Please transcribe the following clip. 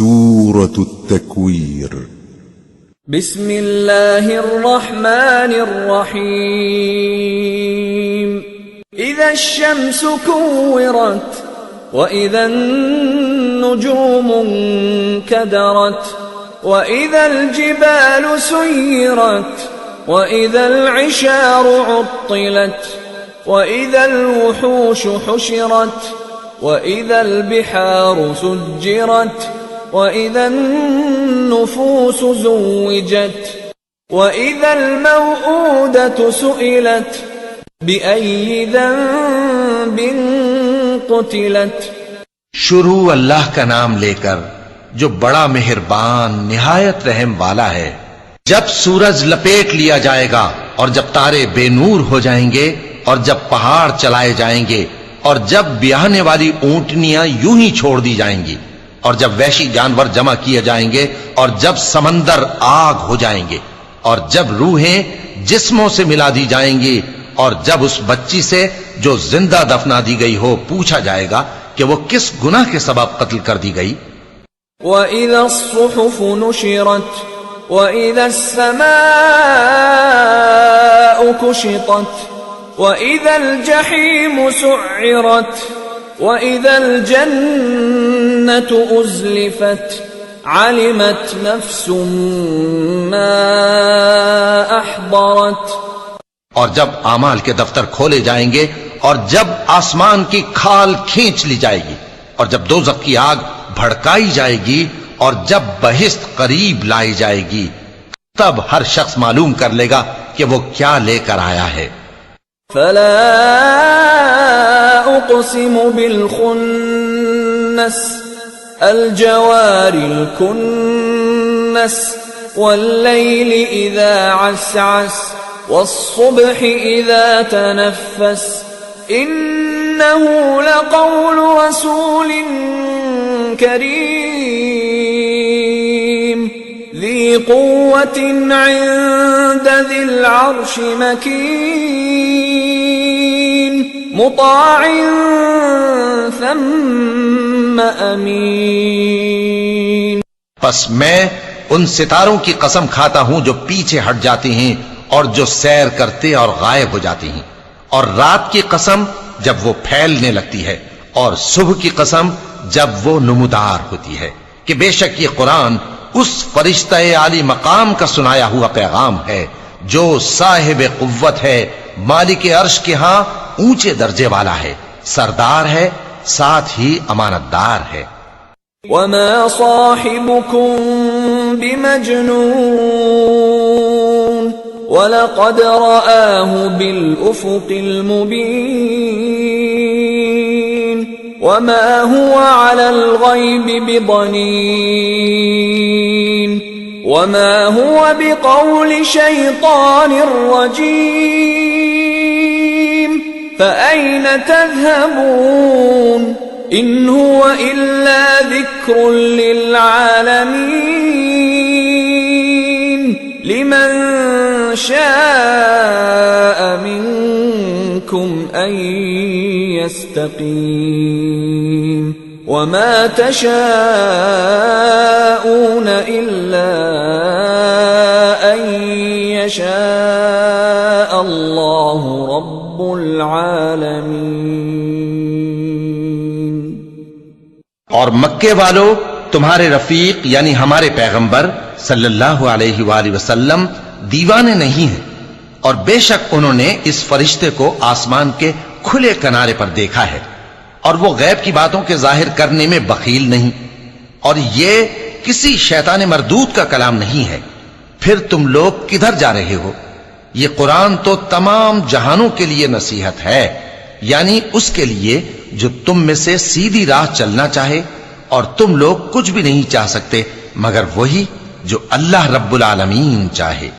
سورة التكوير. بسم الله الرحمن الرحيم. إذا الشمس كورت وإذا النجوم انكدرت وإذا الجبال سيرت وإذا العشار عطلت وإذا الوحوش حشرت وإذا البحار سجرت وإذا النفوس زوجت وإذا الموءودة سئلت بأي ذنب قتلت. شروع اللہ کا نام لے کر جو بڑا مہربان نہایت رحم والا ہے. جب سورج لپیٹ لیا جائے گا اور جب تارے بے نور ہو جائیں گے اور جب پہاڑ چلائے جائیں گے اور جب بیاہنے والی اونٹنیاں یوں ہی چھوڑ دی جائیں گی اور جب وحشی جانور جمع کیے جائیں گے اور جب سمندر آگ ہو جائیں گے اور جب روحیں جسموں سے ملا دی جائیں گی اور جب اس بچی سے جو زندہ دفنا دی گئی ہو پوچھا جائے گا کہ وہ کس گناہ کے سبب قتل کر دی گئی. وَإِذَا الصُّحُفُ نُشِرَتْ وَإِذَا السَّمَاءُ كُشِطَتْ وَإِذَا الْجَحِيمُ سُعِّرَتْ وَإِذَا الْجَنَّةُ أُزْلِفَتْ عَلِمَتْ نَفْسٌ مَّا أَحْضَرَتْ. اور جب اعمال کے دفتر کھولے جائیں گے اور جب آسمان کی کھال کھینچ لی جائے گی اور جب دوزخ کی آگ بھڑکائی جائے گی اور جب بہشت قریب لائی جائے گی تب ہر شخص معلوم کر لے گا کہ وہ کیا لے کر آیا ہے. فلا اقسم بالخنس الجوار الكنس والليل اذا عسعس والصبح اذا تنفس انه لقول رسول كريم ذي قوة عند ذي العرش مكين مطاع ثم امین. پس میں ان ستاروں کی قسم کھاتا ہوں جو پیچھے ہٹ جاتی ہیں اور جو سیر کرتے اور غائب ہو جاتی ہیں، اور رات کی قسم جب وہ پھیلنے لگتی ہے، اور صبح کی قسم جب وہ نمودار ہوتی ہے کہ بے شک یہ قرآن اس فرشتہ عالی مقام کا سنایا ہوا پیغام ہے جو صاحب قوت ہے، مالک عرش کے ہاں اونچے درجے والا ہے، سردار ہے، ساتھ ہی امانتدار ہے. وما صاحبكم بمجنون ولقد رآه بالأفق المبين وما هو على الغيب بضنين وما هو بقول شيطان رجيم فأين تذهبون إن هو إلا ذكر للعالمين لمن شاء منكم أن يستقيم وما تشاءون إلا أن يشاء الله رب العالمين. اور مکے والو تمہارے رفیق یعنی ہمارے پیغمبر صلی اللہ علیہ وآلہ وسلم دیوانے نہیں ہیں، اور بے شک انہوں نے اس فرشتے کو آسمان کے کھلے کنارے پر دیکھا ہے، اور وہ غیب کی باتوں کے ظاہر کرنے میں بخیل نہیں، اور یہ کسی شیطان مردود کا کلام نہیں ہے. پھر تم لوگ کدھر جا رہے ہو؟ یہ قرآن تو تمام جہانوں کے لیے نصیحت ہے، یعنی اس کے لیے جو تم میں سے سیدھی راہ چلنا چاہے، اور تم لوگ کچھ بھی نہیں چاہ سکتے مگر وہی جو اللہ رب العالمین چاہے.